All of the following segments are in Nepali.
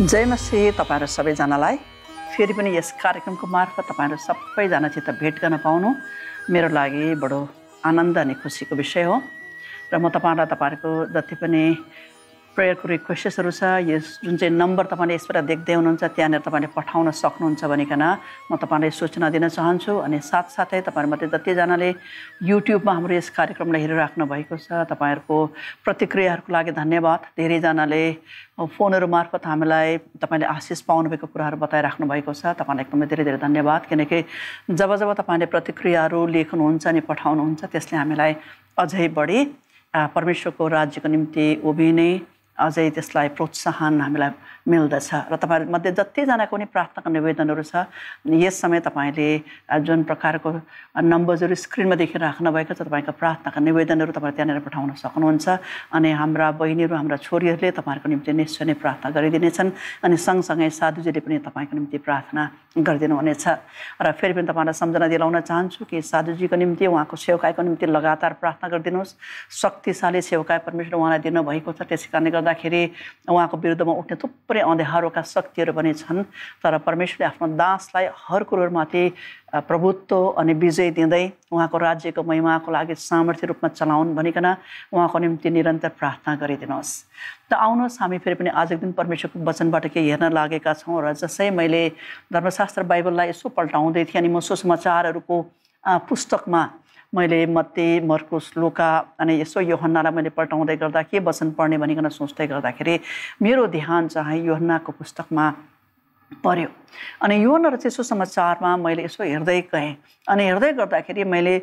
जय मसीह तपाईहरु सबैजनालाई फेरि पनि यस कार्यक्रमको मार्फत तपाईहरु सबैजनासित भेट गर्न पाउनु मेरो लागि बडो आनन्द अनि खुसीको विषय हो र म तपाईहरुको जति पनि प्रेयरको रिक्वेस्टहरु छ यस जुन चाहिँ नम्बर तपाईले यसबाट देख्दै हुनुहुन्छ त्यहाँनेर तपाईले पठाउन सक्नुहुन्छ भनिकन म तपाईलाई सूचना दिन चाहन्छु अनि साथसाथै तपाईहरुमध्ये जति जनाले युट्युबमा हाम्रो यस कार्यक्रमलाई हेरिराख्नु भएको छ तपाईहरुको प्रतिक्रियाहरुको लागि धन्यवाद धेरै जनाले फोनहरु मार्फत हामीलाई तपाईले आशिष पाउनु भएको कुराहरु बताइराख्नु भएको छ तपाईलाई एकदमै धेरै धेरै धन्यवाद किनकि जब तपाईले प्रतिक्रियाहरु लेख्नुहुन्छ अनि पठाउनुहुन्छ त्यसले हामीलाई अझै बढी परमेश्वरको राज्यको निम्ति उभिने अझै त्यसलाई प्रोत्साहन हामीलाई मिल्दछ र तपाईहरु मध्ये जति जनाको नि प्रार्थनाको निवेदनहरु छ यस समय तपाईले जुन प्रकारको नम्बरहरु स्क्रिनमा देखिराख्नु भएको छ तपाईको प्रार्थनाका निवेदनहरु तपाईले त्यहाँनेर पठाउन सक्नुहुन्छ अनि हाम्रा बहिनीहरु हाम्रा छोरीहरुले तपाईहरुको निम्ति निश्चय नै प्रार्थना गरिदिनेछन् अनि सँगसँगै साधुजीले पनि तपाईको निम्ति प्रार्थना गरिदिनु हुनेछ र फेरि पनि तपाईलाई सम्झना दिलाउन चाहन्छु कि साधुजीको निम्ति उहाँको सेवकाईको निम्ति लगातार प्रार्थना गरिदिनुस् शक्तिशाली सेवकाई परमेश्वरले उहाँलाई दिनु भएको छ त्यसैकारणले गर्दाखेरि उहाँको विरुद्धमा उठ्ने थुप्रै अन्धकारका शक्तिहरु पनि छन् तर परमेश्वरले आफ्नो दासलाई हर कुराहरुमाथि प्रभुत्व अनि विजय दिँदै उहाँको राज्यको महिमाको लागि सामर्थ्य रूपमा चलाउन भनिकन उहाँको निम्ति निरन्तर प्रार्थना गरिदिनुहोस् त आउनुहोस् हामी फेरि पनि आजको दिन परमेश्वरको वचनबाट के हेर्न लागेका छौं र जसै मैले धर्मशास्त्र बाइबललाई यसो पल्टाउँदै थिएँ अनि म सुसमाचारहरुको पुस्तकमा मैले मत्ती मर्कुस लुका अनि यसो यूहन्नालाई मैले पल्टाउँदै गर्दा के वचन पढ्ने भनिकन सोच्दै गर्दाखेरि मेरो ध्यान चाहिँ यूहन्नाको पुस्तकमा पर्यो अनि यूहन्ना रचित सुसमाचारमा मैले यसो हेर्दै गएँ अनि हेर्दै गर्दाखेरि मैले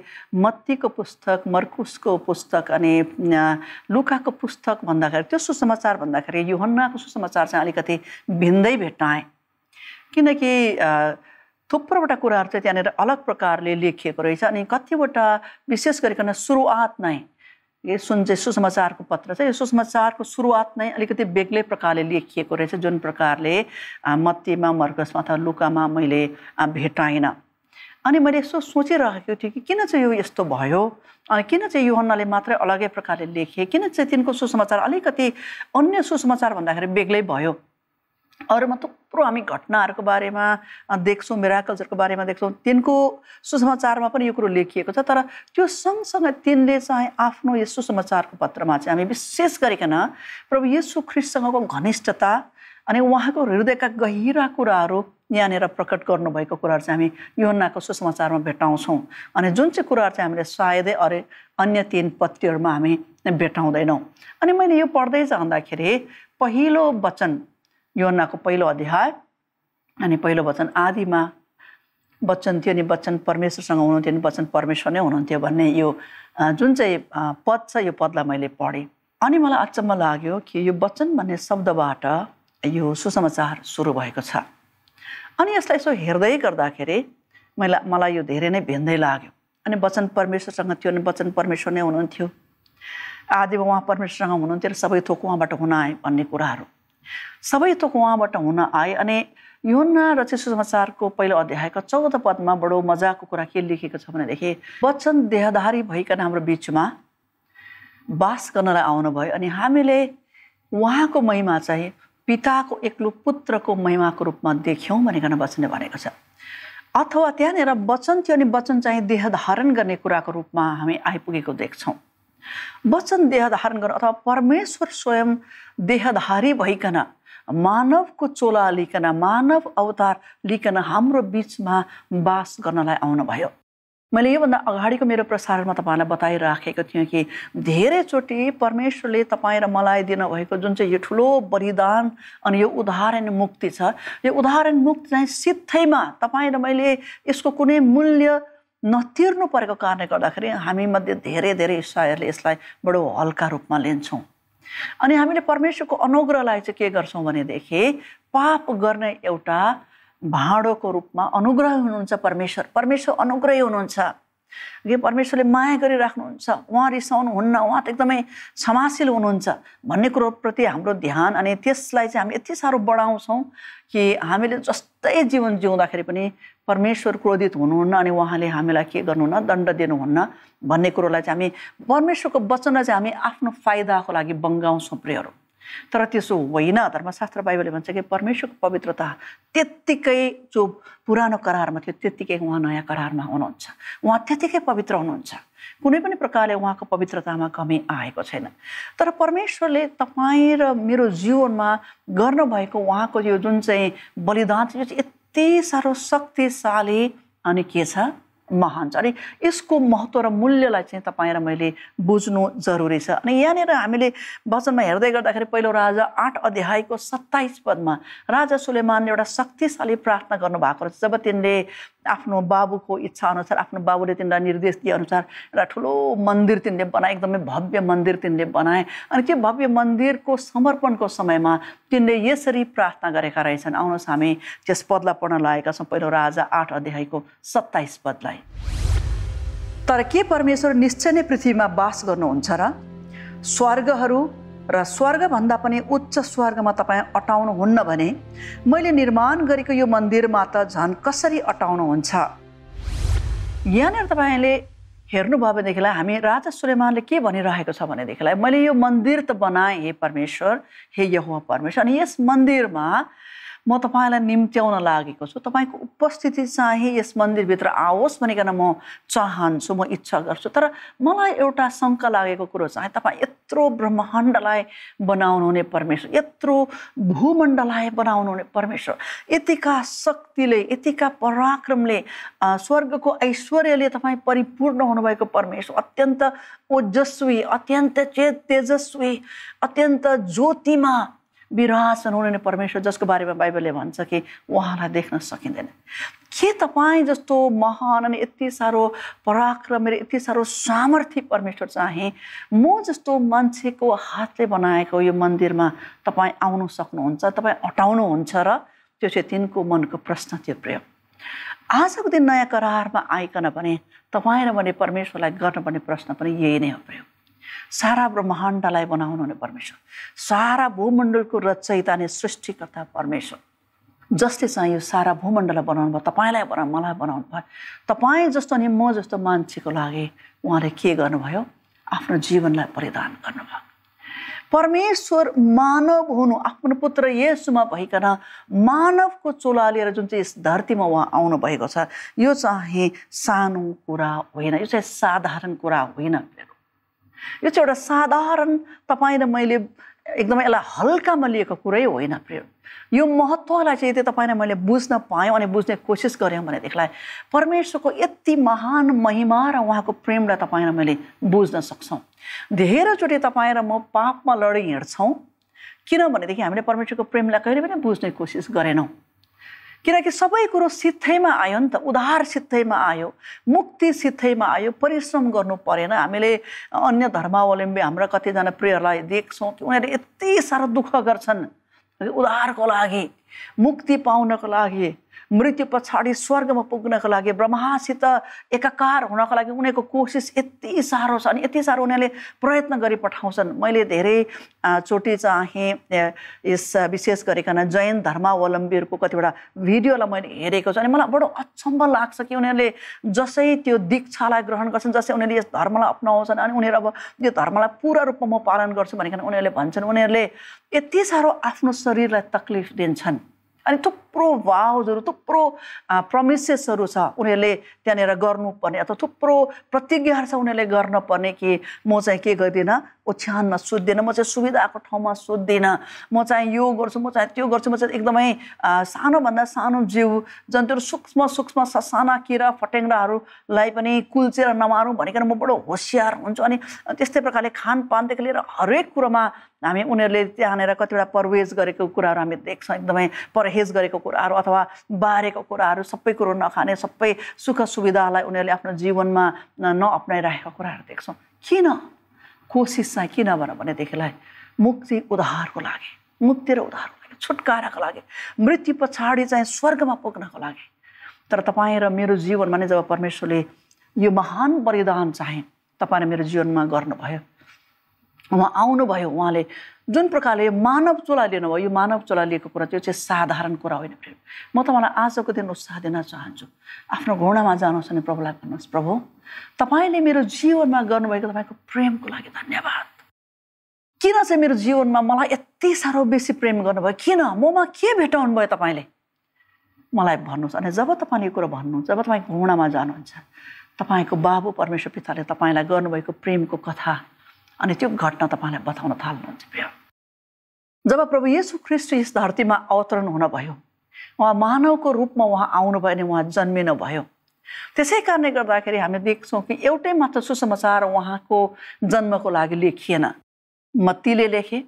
मत्तीको पुस्तक मर्कुसको पुस्तक अनि लुकाको पुस्तक भन्दाखेरि त्यो सुसमाचार भन्दाखेरि यूहन्नाको सुसमाचार चाहिँ अलिकति भिन्दै भेट्टाएँ किनकि थुप्रोवटा कुराहरु चाहिँ त्यहाँनेर अलग प्रकारले लेखिएको रहेछ अनि कतिवटा विशेष गरिकन सुरुवात नै यो जुन चाहिँ सुसमाचारको पत्र छ यो सुसमाचारको सुरुवात नै अलिकति बेग्लै प्रकारले लेखिएको रहेछ जुन प्रकारले मत्तीमा मर्कुसमा अथवा लुकामा मैले भेटाइन अनि मैले यसो सोचिरहेको थिएँ कि किन चाहिँ यो यस्तो भयो अनि किन चाहिँ यूहन्नाले मात्रै अलगै प्रकारले लेखे किन चाहिँ तिनको सुसमाचार अलिकति अन्य सुसमाचार भन्दाखेरि बेग्लै भयो अरूमा थुप्रो हामी घटनाहरूको बारेमा देख्छौँ मिराकल्सहरूको बारेमा देख्छौँ तिनको सुसमाचारमा पनि यो कुरो लेखिएको छ तर त्यो सँगसँगै तिनले चाहिँ आफ्नो यस सुसमाचारको पत्रमा चाहिँ हामी विशेष गरिकन प्रभु येशू ख्रीष्टसँगको घनिष्ठता अनि उहाँको हृदयका गहिरा कुराहरू यहाँनिर प्रकट गर्नुभएको कुराहरू चाहिँ हामी यूहन्नाको सुसमाचारमा भेटाउँछौँ अनि जुन चाहिँ कुराहरू चाहिँ हामीले सायदै अन्य तीन पत्रीहरूमा हामी भेटाउँदैनौँ अनि मैले यो पढ्दै जाँदाखेरि पहिलो वचन यूहन्नाको पहिलो अध्याय अनि पहिलो वचन आदिमा वचन थियो अनि वचन परमेश्वरसँग हुनुहुन्थ्यो अनि वचन परमेश्वर नै हुनुहुन्थ्यो भन्ने यो जुन चाहिँ पद छ यो पदलाई मैले पढेँ अनि मलाई अचम्म लाग्यो कि यो वचन भन्ने शब्दबाट यो सुसमाचार सुरु भएको छ अनि यसलाई यसो हेर्दै गर्दाखेरि मलाई यो धेरै नै भिन्दै लाग्यो अनि वचन परमेश्वरसँग थियो अनि वचन परमेश्वर नै हुनुहुन्थ्यो आदिमा उहाँ परमेश्वरसँग हुनुहुन्थ्यो र सबै थोक उहाँबाट हुन आए भन्ने कुराहरू सबै थोक उहाँबाट हुन आए अनि यूहन्ना रचित सुसमाचारको पहिलो अध्यायको 14 पदमा बडो मजाको कुरा के लेखेको छ भनेदेखि वचन देहधारी भइकन हाम्रो बीचमा वास गर्नलाई आउनुभयो अनि हामीले उहाँको महिमा चाहिँ पिताको एक्लो पुत्रको महिमाको रूपमा देख्यौं भनिकन वचनले भनेको छ अथवा त्यहाँनेर वचन थियो अनि वचन चाहिँ देह धारण गर्ने कुराको रूपमा हामी आइपुगेको देख्छौं वचन देह धारण गर्न अथवा परमेश्वर स्वयं देहधारी भइकन मानवको चोला लिकन मानव अवतार लिकन हाम्रो बीचमा वास गर्नलाई आउनुभयो मैले योभन्दा अगाडिको मेरो प्रसारणमा तपाईलाई बताइराखेको थिएँ कि धेरैचोटि परमेश्वरले तपाईँ र मलाई दिनुभएको जुन चाहिँ यो ठुलो बलिदान अनि यो उदाहरण मुक्ति छ यो उदाहरण मुक्ति चाहिँ सिधैमा तपाईँ र मैले यसको कुनै मूल्य नतिर्नु परेको कारणले गर्दाखेरि हामी मध्ये धेरै ईसाईहरूले यसलाई बडो हल्का रूपमा लिन्छौँ अनि हामीले परमेश्वरको अनुग्रहलाई चाहिँ के गर्छौँ भनेदेखि पाप गर्ने एउटा भाँडोको रूपमा अनुग्रह हुनुहुन्छ परमेश्वर अनुग्रही हुनुहुन्छ कि परमेश्वरले माया गरिराख्नुहुन्छ उहाँ रिसाउनुहुन्न उहाँ त एकदमै क्षमाशील हुनुहुन्छ भन्ने कुरोप्रति हाम्रो ध्यान अनि त्यसलाई चाहिँ हामी यति साह्रो बढाउँछौँ कि हामीले जस्तै जीवन जिउँदाखेरि पनि परमेश्वर क्रोधित हुनुहुन्न अनि उहाँले हामीलाई के गर्नुहुन्न दण्ड दिनुहुन्न भन्ने कुरोलाई चाहिँ हामी परमेश्वरको वचनलाई चाहिँ हामी आफ्नो फाइदाको लागि बङ्गाउँछौँ प्रियहरू तर त्यसो होइन। धर्मशास्त्र बाइबलले भन्छ कि परमेश्वरको पवित्रता त्यत्तिकै जो पुरानो करारमा थियो त्यत्तिकै उहाँ नयाँ करारमा हुनुहुन्छ। उहाँ त्यत्तिकै पवित्र हुनुहुन्छ। कुनै पनि प्रकारले उहाँको पवित्रतामा कमी आएको छैन। तर परमेश्वरले तपाईँ र मेरो जीवनमा गर्नुभएको उहाँको यो जुन चाहिँ बलिदान छ यो चाहिँ यति साह्रो शक्तिशाली अनि के छ, महान छ। अनि यसको महत्त्व र मूल्यलाई चाहिँ तपाईँ र मैले बुझ्नु जरुरी छ। अनि यहाँनिर हामीले वचनमा हेर्दै गर्दाखेरि पहिलो राजा 8 अध्यायको 27 पदमा राजा सुलेमानले एउटा शक्तिशाली प्रार्थना गर्नुभएको रहेछ। जब तिनले आफ्नो बाबुको इच्छा अनुसार, आफ्नो बाबुले तिनलाई निर्देश दिए अनुसार एउटा ठुलो मन्दिर तिनले बनाए, एकदमै भव्य मन्दिर तिनले बनाए। अनि त्यो भव्य मन्दिरको समर्पणको समयमा तिनले यसरी प्रार्थना गरेका रहेछन्। आउनुहोस् हामी त्यस पदलाई पढ्न लागेका छौँ, पहिलो राजा 8 अध्यायको 27 पदलाई। तर के परमेश्वर निश्चय नै पृथ्वीमा वास गर्नुहुन्छ र? स्वर्गहरू र स्वर्गभन्दा पनि उच्च स्वर्गमा तपाईँ अटाउनुहुन्न भने मैले निर्माण गरेको यो मन्दिरमा त झन् कसरी अटाउनुहुन्छ? यहाँनिर तपाईँले हेर्नुभयो भनेदेखिलाई हामी राजा सुलेमानले के भनिरहेको छ भनेदेखिलाई, मैले यो मन्दिर त बनाएँ हे परमेश्वर, हे यहोवा परमेश्वर, अनि यस मन्दिरमा म तपाईँलाई निम्त्याउन लागेको छु। तपाईँको उपस्थिति चाहिँ यस मन्दिरभित्र आओस् भनिकन म चाहन्छु, म इच्छा गर्छु। तर मलाई एउटा शङ्का लागेको कुरो चाहिँ तपाईँ यत्रो ब्रह्माण्डलाई बनाउनुहुने परमेश्वर, यत्रो भूमण्डललाई बनाउनुहुने परमेश्वर, यतिका शक्तिले, यतिका पराक्रमले, स्वर्गको ऐश्वर्यले तपाईँ परिपूर्ण हुनुभएको परमेश्वर, अत्यन्त ओजस्वी, अत्यन्त तेजस्वी, अत्यन्त ज्योतिमा विराजमान हुनुहुने परमेश्वर, जसको बारेमा बाइबलले भन्छ कि उहाँलाई देख्न सकिँदैन। के तपाईँ जस्तो महान अनि यति साह्रो पराक्रम र यति साह्रो सामर्थ्य परमेश्वर चाहिँ म जस्तो मान्छेको हातले बनाएको यो मन्दिरमा तपाईँ आउनु सक्नुहुन्छ, तपाईँ अटाउनुहुन्छ र? त्यो चाहिँ तिनको मनको प्रश्न थियो प्रिय। आजको दिन नयाँ करारमा आइकन भने तपाईँ र मैले परमेश्वरलाई गर्नुपर्ने प्रश्न पनि यही नै हो प्रिय। सारा ब्रह्माण्डलाई बनाउनुहुने परमेश्वर, सारा भूमण्डलको रचयिता नै सृष्टिकर्ता परमेश्वर, जसले चाहिँ यो सारा भूमण्डललाई बनाउनु भयो, तपाईँलाई बनाउनु, मलाई बनाउनु भयो। तपाईँ जस्तो अनि म जस्तो मान्छेको लागि उहाँले के गर्नुभयो? आफ्नो जीवनलाई बलिदान गर्नुभयो। परमेश्वर मानव हुनु, आफ्नो पुत्र येशूमा भइकन मानवको चोला लिएर जुन चाहिँ यस धरतीमा उहाँ आउनु भएको छ, यो चाहिँ सानो कुरा होइन, यो चाहिँ साधारण कुरा होइन। यो चाहिँ एउटा साधारण तपाईँ र मैले एकदमै यसलाई हल्कामा लिएको कुरै होइन प्रिय। यो महत्त्वलाई चाहिँ यदि तपाईँ र मैले बुझ्न पायौँ अनि बुझ्ने कोसिस गऱ्यौँ भनेदेखिलाई परमेश्वरको यति महान महिमा र उहाँको प्रेमलाई तपाईँ र मैले बुझ्न सक्छौँ। धेरैचोटि तपाईँ र म पापमा लडी हिँड्छौँ किनभनेदेखि हामीले परमेश्वरको प्रेमलाई कहिले पनि बुझ्ने कोसिस गरेनौँ। किनकि सबै कुरो सित्थैमा आयो नि त, उद्धार सित्थैमा आयो, मुक्ति सित्थैमा आयो, परिश्रम गर्नु परेन। हामीले अन्य धर्मावलम्बी हाम्रा कतिजना प्रियहरूलाई देख्छौँ कि उनीहरूले यति साह्रो दुःख गर्छन् उद्धारको लागि, मुक्ति पाउनको लागि, मृत्यु पछाडि स्वर्गमा पुग्नको लागि, ब्रह्मासित एकाकार हुनको लागि उनीहरूको कोसिस यति साह्रो छ अनि यति साह्रो उनीहरूले प्रयत्न गरी पठाउँछन्। मैले धेरै चोटि चाहिँ यस विशेष गरिकन जैन धर्मावलम्बीहरूको कतिवटा भिडियोलाई मैले हेरेको छु अनि मलाई बडो अचम्म लाग्छ कि उनीहरूले जसै त्यो दीक्षालाई ग्रहण गर्छन्, जसै उनीहरूले यस धर्मलाई अपनाउँछन् अनि उनीहरू अब यो धर्मलाई पुरा रूपमा म पालन गर्छु भनिकन उनीहरूले भन्छन्, उनीहरूले यति साह्रो आफ्नो शरीरलाई तकलिफ दिन्छन् अनि थुप्रो भाउजहरू, थुप्रो प्रमिसेसहरू छ उनीहरूले त्यहाँनिर गर्नुपर्ने, अथवा थुप्रो प्रतिज्ञाहरू छ उनीहरूले गर्नुपर्ने कि म चाहिँ के गर्दिनँ, ओछ्यानमा सुत्दिनँ, म चाहिँ सुविधाको ठाउँमा सुत्दिनँ, म चाहिँ यो गर्छु, म चाहिँ त्यो गर्छु, म चाहिँ एकदमै सानोभन्दा सानो जीव जन्तुहरू, सूक्ष्म सूक्ष्म ससाना किरा फटेङ्ग्राहरूलाई पनि कुल्चेर नमारौँ भनिकन म बडो होसियार हुन्छु। अनि त्यस्तै प्रकारले खानपानदेखि लिएर हरेक कुरोमा हामी उनीहरूले त्यहाँनिर कतिवटा परवेज गरेको कुराहरू हामी देख्छौँ, एकदमै परहेज गरेको कुराहरू अथवा बारेको कुराहरू, सबै कुरो नखाने, सबै सुख सुविधालाई उनीहरूले आफ्नो जीवनमा नअप्नाइरहेको कुराहरू देख्छौँ। किन? कोसिस चाहिँ किन भनेदेखिलाई मुक्ति उद्धारको लागि, मुक्ति र उद्धारको लागि, छुटकाराको लागि, मृत्यु पछाडि चाहिँ स्वर्गमा पुग्नको लागि। तर तपाईँ र मेरो जीवनमा नै जब परमेश्वरले यो महान बलिदान चाहिँ तपाईँ र मेरो जीवनमा गर्नुभयो, उहाँ आउनुभयो, उहाँले जुन प्रकारले मानव चोला लिनुभयो, यो मानव चोला लिएको कुरा त्यो चाहिँ साधारण कुरा होइन प्रिय। म तपाईँलाई आजको दिन उत्साह दिन चाहन्छु, आफ्नो घुँडामा जानुहोस् अनि प्रभुलाई भन्नुहोस्, प्रभु तपाईँले मेरो जीवनमा गर्नुभएको तपाईँको प्रेमको लागि धन्यवाद। किन चाहिँ मेरो जीवनमा मलाई यति साह्रो बेसी प्रेम गर्नुभयो, किन ममा के भेटाउनु भयो तपाईँले, मलाई भन्नुहोस्। अनि जब तपाईँले यो कुरो भन्नुहुन्छ, जब तपाईँ घुँडामा जानुहुन्छ, तपाईँको बाबु परमेश्वर पिताले तपाईँलाई गर्नुभएको प्रेमको कथा अनि त्यो घटना तपाईँलाई बताउन थाल्नुहुन्छ। प्रिय, जब प्रभु येशू ख्रीष्ट यस धरतीमा अवतरण हुनुभयो, उहाँ मानवको रूपमा उहाँ आउनुभयो अनि उहाँ जन्मिनु भयो। त्यसै कारणले गर्दाखेरि हामी देख्छौँ कि एउटै मात्र सुसमाचार उहाँको जन्मको लागि लेखिएन। मत्तीले लेखे,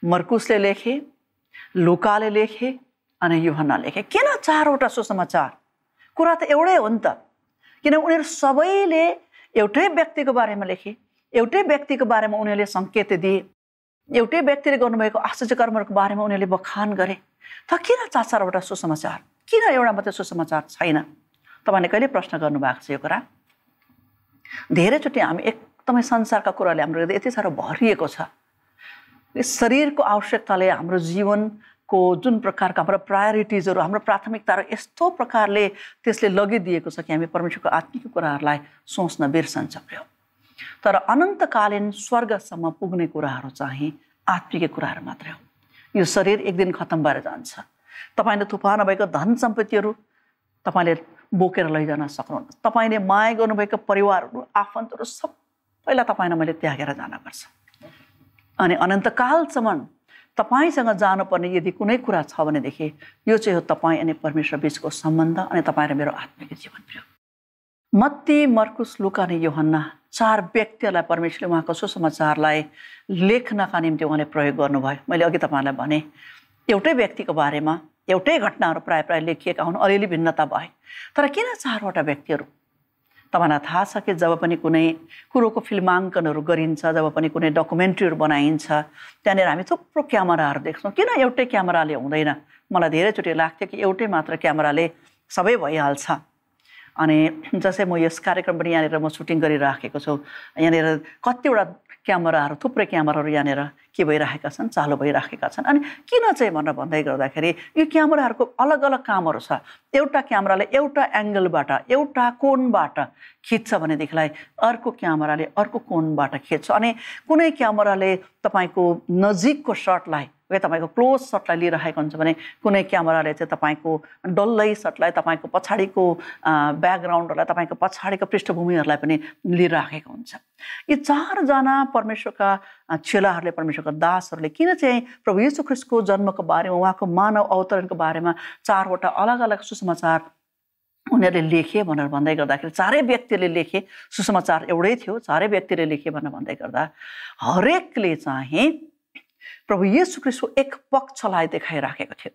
मर्कुसले लेखे, लुकाले लेखे अनि यूहन्ना लेखे। किन चारवटा सुसमाचार? कुरा त एउटै हो नि त, किन उनीहरू सबैले एउटै व्यक्तिको बारेमा लेखे, एउटै व्यक्तिको बारेमा उनीहरूले सङ्केत दिए, एउटै व्यक्तिले गर्नुभएको आश्चर्य कर्महरूको बारेमा उनीहरूले बखान गरे। त किन चारवटा सुसमाचार, किन एउटा मात्रै सुसमाचार छैन? तपाईँले कहिले प्रश्न गर्नुभएको छ यो कुरा? धेरैचोटि हामी एकदमै संसारका कुराले हाम्रो हृदय यति साह्रो भरिएको छ, शरीरको आवश्यकताले हाम्रो जीवनको जुन प्रकारका हाम्रो प्रायोरिटिजहरू, हाम्रो प्राथमिकताहरू यस्तो प्रकारले त्यसले लगिदिएको छ कि हामी परमेश्वरको आत्मिक कुराहरूलाई सोच्न बिर्सन्छ। प्रिय, तर अनन्तकालीन स्वर्गसम्म पुग्ने कुराहरू चाहिँ आत्मिक कुराहरू मात्रै हो। यो शरीर एक दिन खत्तम भएर जान्छ। तपाईँले थुपार्न भएको धन सम्पत्तिहरू तपाईँले बोकेर लैजान सक्नुहुन्न। तपाईँले माया गर्नुभएको परिवारहरू, आफन्तहरू सबैलाई तपाईँलाई मैले त्यागेर जानुपर्छ। अनि अनन्तकालसम्म तपाईँसँग जानुपर्ने यदि कुनै कुरा छ भनेदेखि यो चाहिँ हो तपाईँ अनि परमेश्वर बिचको सम्बन्ध अनि तपाईँ र मेरो आत्मिक जीवन। प्रिय, मत्ती, मर्कुस, लुका अनि यूहन्ना चार व्यक्तिहरूलाई परमेश्वरले उहाँको सुसमाचारलाई लेख्नका निम्ति उहाँले प्रयोग गर्नुभयो। मैले अघि तपाईँलाई भने एउटै व्यक्तिको बारेमा एउटै घटनाहरू प्राय प्राय लेखिएका हुन्, अलिअलि भिन्नता भए। तर किन चारवटा व्यक्तिहरू? तपाईँलाई थाहा छ कि जब पनि कुनै कुरोको फिल्माङ्कनहरू गरिन्छ, जब पनि कुनै डकुमेन्ट्रीहरू बनाइन्छ, त्यहाँनिर हामी थुप्रो क्यामेराहरू देख्छौँ। किन एउटै क्यामेराले हुँदैन? मलाई धेरैचोटि लाग्थ्यो कि एउटै मात्र क्यामेराले सबै भइहाल्छ। अनि जस्तै म यस कार्यक्रम पनि यहाँनिर म सुटिङ गरिराखेको छु, यहाँनिर कतिवटा क्यामेराहरू, थुप्रै क्यामेराहरू यहाँनिर के भइराखेका छन्, चालु भइराखेका छन्। अनि किन चाहिँ भनेर भन्दै गर्दाखेरि यो क्यामेराहरूको अलग अलग कामहरू छ। एउटा क्यामेराले एउटा एङ्गलबाट, एउटा कोणबाट खिच्छ भनेदेखिलाई अर्को क्यामेराले अर्को कोणबाट खिच्छ। अनि कुनै क्यामेराले तपाईँको नजिकको सटलाई वा तपाईँको क्लोज सटलाई लिइरहेको हुन्छ भने कुनै क्यामेराले चाहिँ तपाईँको डल्लै सटलाई, तपाईँको पछाडिको ब्याकग्राउन्डहरूलाई, तपाईँको पछाडिको पृष्ठभूमिहरूलाई पनि लिइराखेको हुन्छ। यी चारजना परमेश्वरका चेलाहरूले, परमेश्वरका दासहरूले किन चाहिँ प्रभु येशू ख्रीष्टको जन्मको बारेमा, उहाँको मानव अवतरणको बारेमा चारवटा अलग अलग सुसमाचार उनीहरूले लेखे भनेर भन्दै गर्दाखेरि, चारै व्यक्तिले लेखे, सुसमाचार एउटै थियो, चारै व्यक्तिले लेखे भनेर भन्दै गर्दा हरेकले चाहिँ प्रभु येशू ख्रीष्टको एक पक्षलाई देखाइराखेको थियो।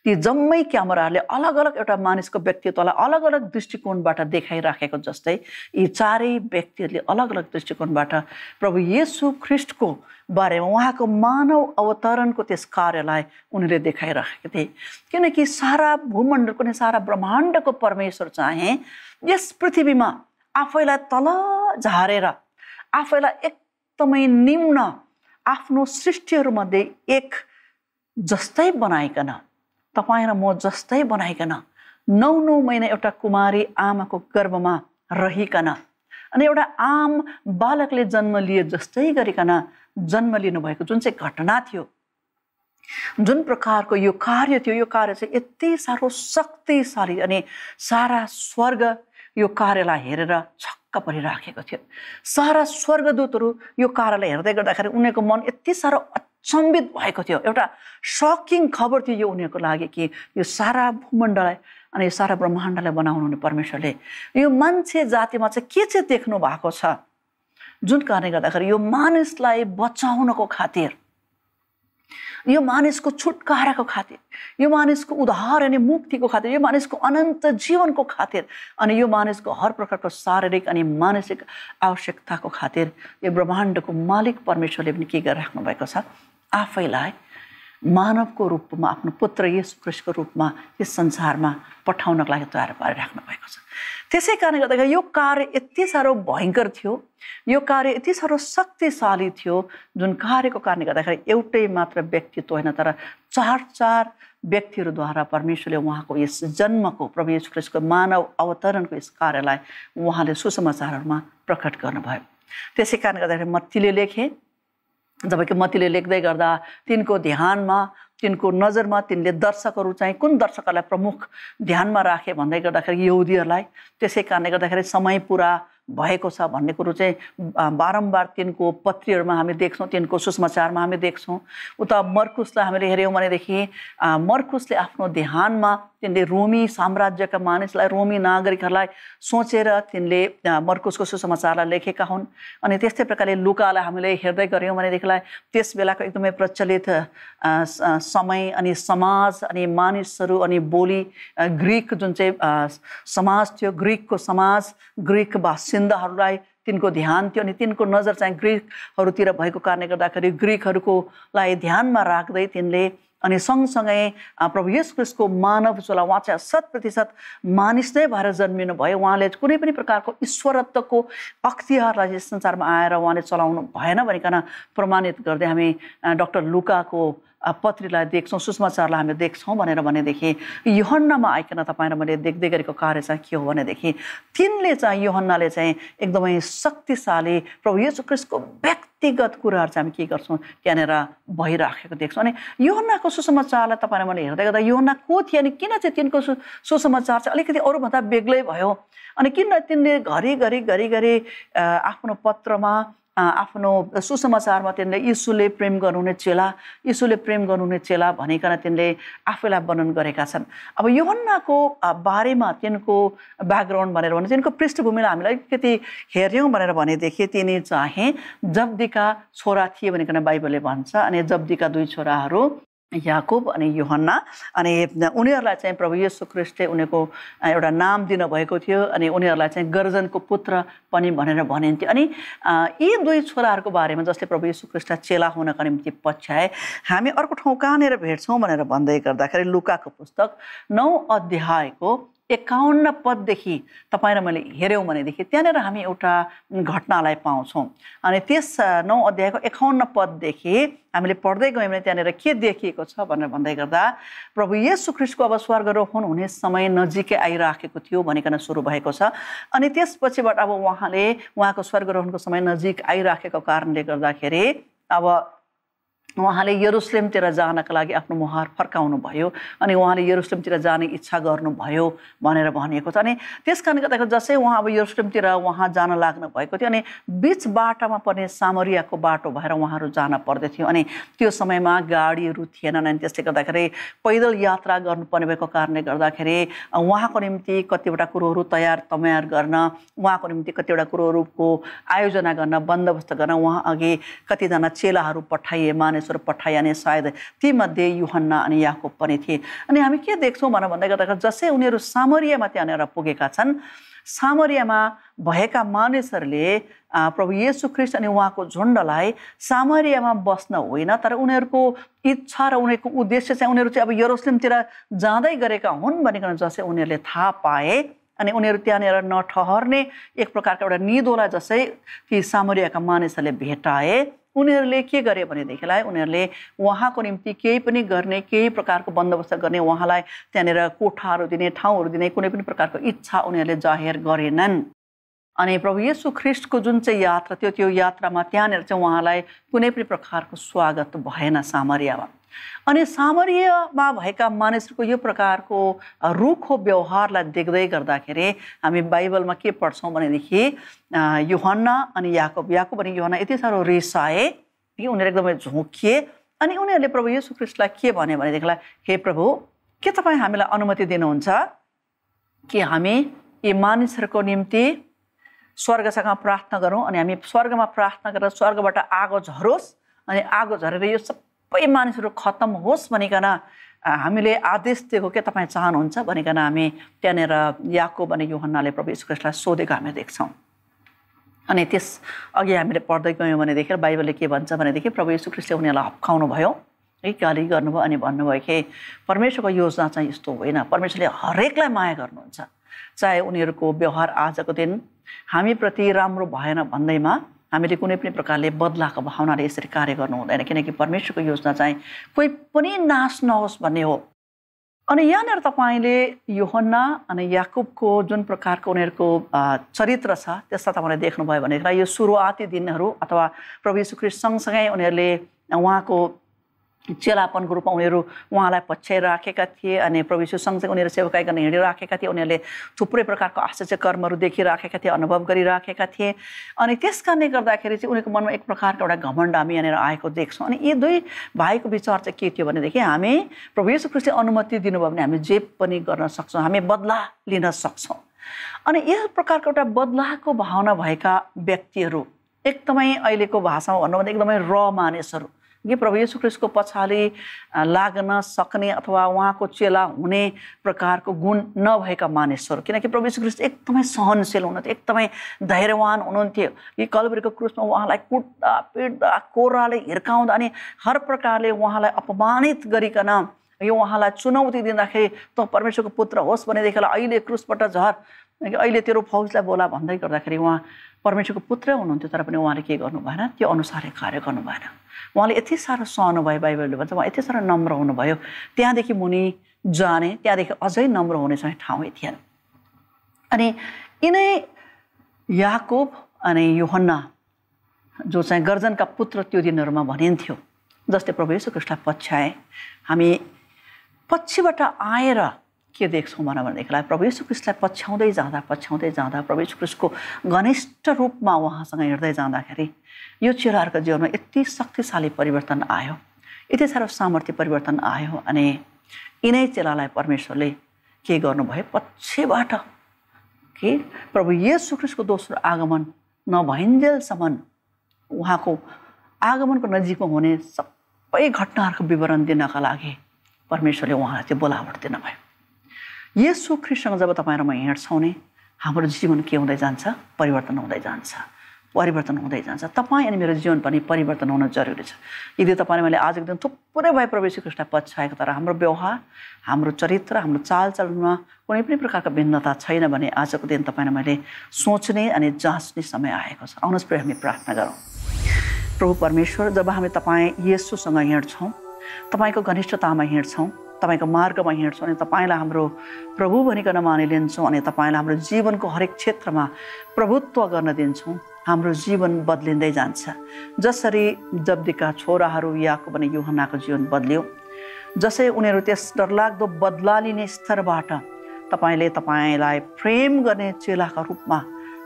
ती जम्मै क्यामेराहरूले अलग अलग एउटा मानिसको व्यक्तित्वलाई अलग अलग दृष्टिकोणबाट देखाइराखेको जस्तै यी चारै व्यक्तिहरूले अलग अलग दृष्टिकोणबाट प्रभु येशू ख्रीष्टको बारेमा, उहाँको मानव अवतरणको त्यस कार्यलाई उनीहरूले देखाइराखेको थिए। किनकि सारा भूमण्डलको नै, सारा ब्रह्माण्डको परमेश्वर चाहिँ यस पृथ्वीमा आफैलाई तल झारेर, आफैलाई एकदमै निम्न आफ्नो सृष्टिहरूमध्ये एक जस्तै बनाइकन, तपाईँ र म जस्तै बनाइकन 9 महिना एउटा कुमारी आमाको गर्भमा रहिकन अनि एउटा आम बालकले जन्म लिए जस्तै गरिकन जन्म लिनुभएको जुन चाहिँ घटना थियो, जुन प्रकारको यो कार्य थियो, यो कार्य चाहिँ यति साह्रो शक्तिशाली अनि सारा स्वर्ग यो कार्यलाई हेरेर छक्क परिराखेको थियो। सारा स्वर्गदूतहरू यो कार्यलाई हेर्दै गर्दाखेरि उनीहरूको मन यति साह्रो अचम्बित भएको थियो। एउटा सकिङ खबर थियो यो उनीहरूको लागि कि यो सारा भूमण्डललाई अनि यो सारा ब्रह्माण्डलाई बनाउनु हुने परमेश्वरले यो मान्छे जातिमा चाहिँ के चाहिँ देख्नु भएको छ, जुन कारणले गर्दाखेरि यो मानिसलाई बचाउनको खातिर, यो मानिसको छुटकाराको खातिर, यो मानिसको उद्धार अनि मुक्तिको खातिर, यो मानिसको अनन्त जीवनको खातिर अनि यो मानिसको हर प्रकारको शारीरिक अनि मानसिक आवश्यकताको खातिर यो ब्रह्माण्डको मालिक परमेश्वरले पनि के गरिराख्नु भएको छ, आफैलाई मानवको रूपमा, आफ्नो पुत्र येशू ख्रीष्टको रूपमा यस संसारमा पठाउनको लागि तयार पारिराख्नु भएको छ। त्यसै कारणले गर्दाखेरि यो कार्य यति साह्रो भयङ्कर थियो, यो कार्य यति साह्रो शक्तिशाली थियो, जुन कार्यको कारणले गर्दाखेरि एउटै मात्र व्यक्तित्व होइन तर चार व्यक्तिहरूद्वारा परमेश्वरले उहाँको यस जन्मको, प्रभु येशू ख्रीष्टको मानव अवतरणको यस कार्यलाई उहाँले सुसमाचारहरूमा प्रकट गर्नुभयो। त्यसै कारणले गर्दाखेरि मत्तीले लेखे, जबकि मतीले लेख्दै गर्दा तिनको ध्यानमा तिनको नजरमा तिनले दर्शकहरू चाहिँ कुन दर्शकहरूलाई प्रमुख ध्यानमा राखे भन्दै गर्दाखेरि यहुदीहरूलाई। त्यसै कारणले गर्दाखेरि समय पुरा भएको छ भन्ने कुरो चाहिँ बारम्बार तिनको पत्रीहरूमा हामी देख्छौँ, तिनको सुसमाचारमा हामी देख्छौँ। उता मर्कुसलाई हामीले हेऱ्यौँ भनेदेखि मर्कुसले आफ्नो ध्यानमा तिनले रोमी साम्राज्यका मानिसलाई, रोमी नागरिकहरूलाई सोचेर तिनले मर्कुसको सुसमाचारलाई लेखेका हुन्। अनि त्यस्तै प्रकारले लुकालाई हामीले हेर्दै गऱ्यौँ भनेदेखिलाई त्यस बेलाको एकदमै प्रचलित समय अनि समाज अनि मानिसहरू अनि बोली ग्रिक जुन चाहिँ समाज थियो, ग्रिकको समाज, ग्रिक बासिन्दाहरूलाई तिनको ध्यान थियो अनि तिनको नजर चाहिँ ग्रिकहरूतिर भएको कारणले गर्दाखेरि ग्रिकहरूकोलाई ध्यानमा राख्दै तिनले अनि सँगसँगै प्रभु येशू ख्रीष्टको मानव चोला उहाँ चाहिँ 100% मानिस नै भएर जन्मिनु भयो। उहाँले कुनै पनि प्रकारको ईश्वरत्वको अख्तियारलाई यस संसारमा आएर उहाँले चलाउनु भएन भनिकन प्रमाणित गर्दै हामी डाक्टर लुकाको पत्रीलाई देख्छौँ, सुसमाचारलाई हामी देख्छौँ भनेदेखि यूहन्नामा आइकन तपाईँ र मैले देख्दै गरेको कार्य चाहिँ के हो भनेदेखि तिनले चाहिँ यूहन्नाले चाहिँ एकदमै शक्तिशाली प्रभु येशू ख्रीष्टको व्यक्तिगत कुराहरू चाहिँ हामी के गर्छौँ त्यहाँनिर भइराखेको देख्छौँ। अनि यूहन्नाको सुसमाचारलाई तपाईँ र मैले हेर्दै गर्दा यूहन्ना को थिए अनि किन चाहिँ तिनको सुसमाचार चाहिँ अलिकति अरूभन्दा बेग्लै भयो अनि किन तिनले घरि आफ्नो पत्रमा आफ्नो सुसमाचारमा तिनले यीशुले प्रेम गर्नुहुने चेला भनिकन तिनले आफैलाई वर्णन गरेका छन्। अब यूहन्नाको बारेमा तिनको ब्याकग्राउन्ड भनेर भने तिनको पृष्ठभूमिलाई हामीले अलिकति हेर्यौँ भनेदेखि तिनी चाहिँ जब्दीका छोरा थिए भनिकन बाइबलले भन्छ। अनि जब्दीका 2 छोराहरू याकुब अनि यूहन्ना, अनि उनीहरूलाई चाहिँ प्रभु येशू ख्रीष्टले उनीहरूको एउटा नाम दिनुभएको थियो अनि उनीहरूलाई चाहिँ गर्जनको पुत्र पनि भनेर भनिन्थ्यो। अनि यी 2 छोराहरूको बारेमा जसले प्रभु येशू ख्रीष्टलाई चेला हुनका निम्ति पछ्याए हामी अर्को ठाउँ कहाँनिर भेट्छौँ भनेर भन्दै गर्दाखेरि लुकाको पुस्तक 9 अध्यायको 51 पददेखि तपाईँ र मैले हेऱ्यौँ भनेदेखि त्यहाँनिर हामी एउटा घटनालाई पाउँछौँ। अनि त्यस 9 अध्यायको 51 पददेखि हामीले पढ्दै गयौँ भने त्यहाँनिर के देखिएको छ भनेर भन्दै गर्दा प्रभु येशू ख्रीष्टको अब स्वर्गारोहण हुने समय नजिकै आइराखेको थियो भनिकन सुरु भएको छ। अनि त्यसपछिबाट अब उहाँको स्वर्गारोहणको समय नजिक आइराखेको कारणले गर्दाखेरि अब उहाँले यरुशलेमतिर जानका लागि आफ्नो मुहार फर्काउनु भयो अनि उहाँले यरुशलेमतिर जाने इच्छा गर्नुभयो भनेर भनिएको छ। अनि त्यस कारणले गर्दाखेरि जसै उहाँ अब यरुशलेमतिर उहाँ जान लाग्नु भएको थियो अनि बीच बाटामा पर्ने सामरियाको बाटो भएर उहाँहरू जान पर्दथ्यो। अनि त्यो समयमा गाडीहरू थिएनन् अनि त्यसले गर्दाखेरि पैदल यात्रा गर्नुपर्ने भएको कारणले गर्दाखेरि उहाँको निम्ति कतिवटा कुरोहरू तयार गर्न, उहाँको निम्ति कतिवटा कुरोहरूको आयोजना गर्न, बन्दोबस्त गर्न उहाँ अघि कतिजना चेलाहरू पठाइए, पठाए अनि सायद तीमध्ये यूहन्ना अनि याकुब पनि थिए। अनि हामी के देख्छौँ भन्दै गर्दाखेरि जसै उनीहरू सामरियामा त्यहाँनिर पुगेका छन्, सामरियामा भएका मानिसहरूले प्रभु येशू ख्रीष्ट अनि उहाँको झुण्डलाई सामरियामा बस्न होइन तर उनीहरूको इच्छा र उनीहरूको उद्देश्य चाहिँ उनीहरू चाहिँ अब यरुशलेमतिर जाँदै गरेका हुन् भनिकन जसै उनीहरूले थाहा पाए अनि उनीहरू त्यहाँनिर नठहर्ने एक प्रकारको एउटा निदोलाई जसै ती सामरियाका मानिसहरूले भेटाए, उनीहरूले के गरे भनेदेखिलाई उनीहरूले उहाँको निम्ति केही पनि गर्ने, केही प्रकारको बन्दोबस्त गर्ने, उहाँलाई त्यहाँनिर कोठाहरू दिने, ठाउँहरू दिने कुनै पनि प्रकारको इच्छा उनीहरूले जाहेर गरेनन्। अनि प्रभु येशू ख्रीष्टको जुन चाहिँ यात्रा थियो त्यो यात्रामा त्यहाँनिर चाहिँ उहाँलाई कुनै पनि प्रकारको स्वागत भएन सामरियामा। अनि सामरियामा भएका मानिसहरूको यो प्रकारको रुखो व्यवहारलाई देख्दै गर्दाखेरि हामी बाइबलमा के पढ्छौँ भनेदेखि यूहन्ना अनि याकुब अनि यूहन्ना यति साह्रो रिसाए कि उनीहरू एकदमै झोकिए अनि उनीहरूले प्रभु येशू ख्रीष्टलाई के भने भनेदेखिलाई, हे प्रभु, के तपाईँ हामीलाई अनुमति दिनुहुन्छ कि हामी यी मानिसहरूको निम्ति स्वर्गसँग प्रार्थना गरौँ अनि हामी स्वर्गमा प्रार्थना गरेर स्वर्गबाट आगो झरोस् अनि आगो झरेर यो सबै मानिसहरू खत्तम होस् भनिकन हामीले आदेश दिएको के तपाईँ चाहनुहुन्छ भनिकन हामी त्यहाँनिर याकुब अनि यूहन्नाले प्रभु येशू ख्रीष्टलाई सोधेको हामी देख्छौँ। अनि त्यस अघि हामीले पढ्दै गयौँ भनेदेखि बाइबलले के भन्छ भनेदेखि प्रभु येशू ख्रीष्टले उनीहरूलाई हप्काउनु भयो, है गाली गर्नुभयो अनि भन्नुभयो कि परमेश्वरको योजना चाहिँ यस्तो होइन, परमेश्वरले हरेकलाई माया गर्नुहुन्छ, चाहे उनीहरूको व्यवहार आजको दिन हामीप्रति राम्रो भएन भन्दैमा हामीले कुनै पनि प्रकारले बदलाको भावनाले यसरी कार्य गर्नु हुँदैन, किनकि परमेश्वरको योजना चाहिँ कोही पनि नाश नहोस् भन्ने हो। अनि यहाँनिर तपाईँले यूहन्ना अनि याकुबको जुन प्रकारको उनीहरूको चरित्र छ त्यसलाई तपाईँले देख्नुभयो भने यो सुरुवाती दिनहरू अथवा प्रभु यीशु ख्रीष्ट सँगसँगै उनीहरूले उहाँको चेलापनको रूपमा उनीहरू उहाँलाई पछ्याइराखेका थिए अनि प्रभु यीशु सँगसँगै उनीहरू सेवकाई गर्न हिँडिराखेका थिए। उनीहरूले थुप्रै प्रकारको आश्चर्य कर्महरू देखिराखेका थिए, अनुभव गरिराखेका थिए। अनि त्यस कारणले गर्दाखेरि चाहिँ उनीहरूको मनमा एक प्रकारको एउटा घमण्ड हामी यहाँनिर आएको देख्छौँ। अनि यी दुई भाइको विचार चाहिँ के थियो भनेदेखि हामी प्रभु यीशु ख्रीष्टले अनुमति दिनुभयो भने हामी जे पनि गर्न सक्छौँ, हामी बदला लिन सक्छौँ। अनि यस प्रकारको एउटा बदलाको भावना भएका व्यक्तिहरू एकदमै अहिलेको भाषामा भन्नुभन्दा एकदमै मानिसहरू कि प्रभु यीशु ख्रीष्टको पछाडि लाग्न सक्ने अथवा उहाँको चेला हुने प्रकारको गुण नभएका मानिसहरू, किनकि प्रभु यीशु ख्रीष्ट एकदमै सहनशील हुनुहुन्थ्यो, एकदमै धैर्यवान हुनुहुन्थ्यो। कि कल्भरीको क्रुसमा उहाँलाई कुट्दा पिट्दा कोराले हिर्काउँदा अनि हर प्रकारले उहाँलाई अपमानित गरिकन यो उहाँलाई चुनौती दिँदाखेरि त परमेश्वरको पुत्र होस् भनेदेखिलाई अहिले क्रुसबाट झर, अहिले तेरो फौजलाई बोला भन्दै गर्दाखेरि उहाँ परमेश्वरको पुत्रै हुनुहुन्थ्यो, तर पनि उहाँले के गर्नु भएन, त्यो अनुसारले कार्य गर्नु भएन। उहाँले यति साह्रो सहनु भयो, बाइबलले भन्छ उहाँ यति साह्रो नम्र हुनुभयो, त्यहाँदेखि मुनि जाने, त्यहाँदेखि अझै नम्र हुने चाहिँ ठाउँै थिएन। अनि यिनै याकुब अनि यूहन्ना जो चाहिँ गर्जनका पुत्र त्यो दिनहरूमा भनिन्थ्यो, जसले प्रभु यीशु ख्रीष्टलाई पछ्याए। हामी पछिबाट आएर के देख्छौँ भनेदेखिलाई प्रभु यीशु ख्रीष्टलाई पछ्याउँदै जाँदा प्रभु यीशु ख्रीष्टको घनिष्ठ रूपमा उहाँसँग हिँड्दै जाँदाखेरि यो चेलाहरूको जीवनमा यति शक्तिशाली परिवर्तन आयो, यति साह्रो सामर्थ्य परिवर्तन आयो। अनि यिनै चेलालाई परमेश्वरले के गर्नुभयो, पछिबाट कि प्रभु यीशु ख्रीष्टको दोस्रो आगमन नभइन्जेलसम्म उहाँको आगमनको नजिकमा हुने सबै घटनाहरूको विवरण दिनका लागि परमेश्वरले उहाँलाई चाहिँ बोलावट दिनुभयो। येशू ख्रीष्टसँग जब तपाईँ र म हिँड्छौँ नि हाम्रो जीवन के हुँदै जान्छ, परिवर्तन हुँदै जान्छ। तपाईँ अनि मेरो जीवन पनि परिवर्तन हुन जरुरी छ। यदि तपाईँले मैले आजको दिन थुप्रै भए प्रभु यीशु ख्रीष्टलाई पछ्याएको तर हाम्रो व्यवहार, हाम्रो चरित्र, हाम्रो चालचलनमा कुनै पनि प्रकारको भिन्नता छैन भने आजको दिन तपाईँले मैले सोच्ने अनि जाँच्ने समय आएको छ। आउनुहोस् प्रिय हामी प्रार्थना गरौँ। प्रभु परमेश्वर, जब हामी तपाईँ येशूसँग हिँड्छौँ, तपाईँको घनिष्ठतामा हिँड्छौँ, तपाईको मार्गमा हिँड्छौँ अनि तपाईँलाई हाम्रो प्रभु भनिकन मानिलिन्छौँ अनि तपाईँलाई हाम्रो जीवनको हरेक क्षेत्रमा प्रभुत्व गर्न दिन्छौँ, हाम्रो जीवन बदलिँदै जान्छ। जसरी जब्दीका छोराहरू याकुब अनि यूहन्नाको जीवन बदल्यो, जसै उनीहरू त्यस डरलाग्दो बदला लिने स्तरबाट तपाईँलाई प्रेम गर्ने चेलाका रूपमा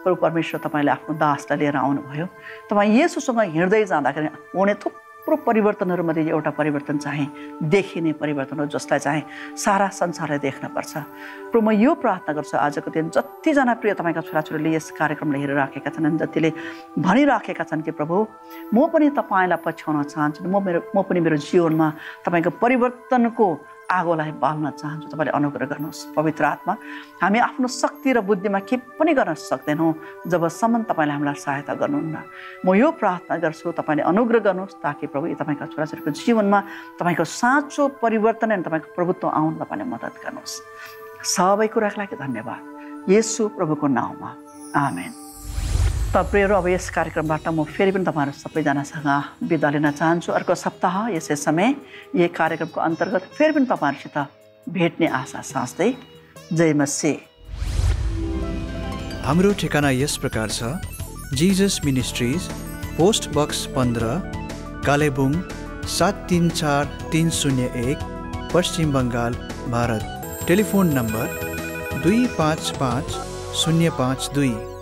प्रभु परमेश्वर तपाईँले आफ्नो दासलाई लिएर आउनुभयो। तपाईँ येशूसँग हिँड्दै जाँदाखेरि हुने थुप्रो परिवर्तनहरूमध्ये एउटा परिवर्तन चाहिँ देखिने परिवर्तन हो, जसलाई चाहिँ सारा संसारले देख्नुपर्छ। प्रभु म यो प्रार्थना गर्छु आजको दिन जतिजना प्रिय तपाईँका छोराछोरीले यस कार्यक्रमलाई हेरिराखेका छन्, जतिले भनिराखेका छन् कि प्रभु म पनि तपाईँलाई पछ्याउन चाहन्छु, म पनि मेरो जीवनमा तपाईँको परिवर्तनको आगोलाई बाल्न चाहन्छु, तपाईँले अनुग्रह गर्नुहोस्। पवित्र आत्मा, हामी आफ्नो शक्ति र बुद्धिमा के पनि गर्न सक्दैनौँ जबसम्म तपाईँले हामीलाई सहायता गर्नुहुन्न। म यो प्रार्थना गर्छु तपाईँले अनुग्रह गर्नुहोस् ताकि प्रभु तपाईँका छोराछोरीको जीवनमा तपाईँको साँचो परिवर्तन अनि तपाईँको प्रभुत्व आउन तपाईँले मद्दत गर्नुहोस्। सबै कुराको लागि धन्यवाद, येशू प्रभुको नाउँमा, आमेन। त प्रियहरू, अब यस कार्यक्रमबाट म फेरि पनि तपाईँहरू सबैजनासँग बिदा लिन चाहन्छु। अर्को सप्ताह यसै समय यही कार्यक्रमको अन्तर्गत फेरि पनि तपाईँहरूसित भेट्ने आशा साँच्दै। जय मसीह। हाम्रो ठेगाना यस प्रकार छ: Jesus ministries, post box 15, Kalimpong 734301, Paschim Bengal, Bharat. Telephone number 255052।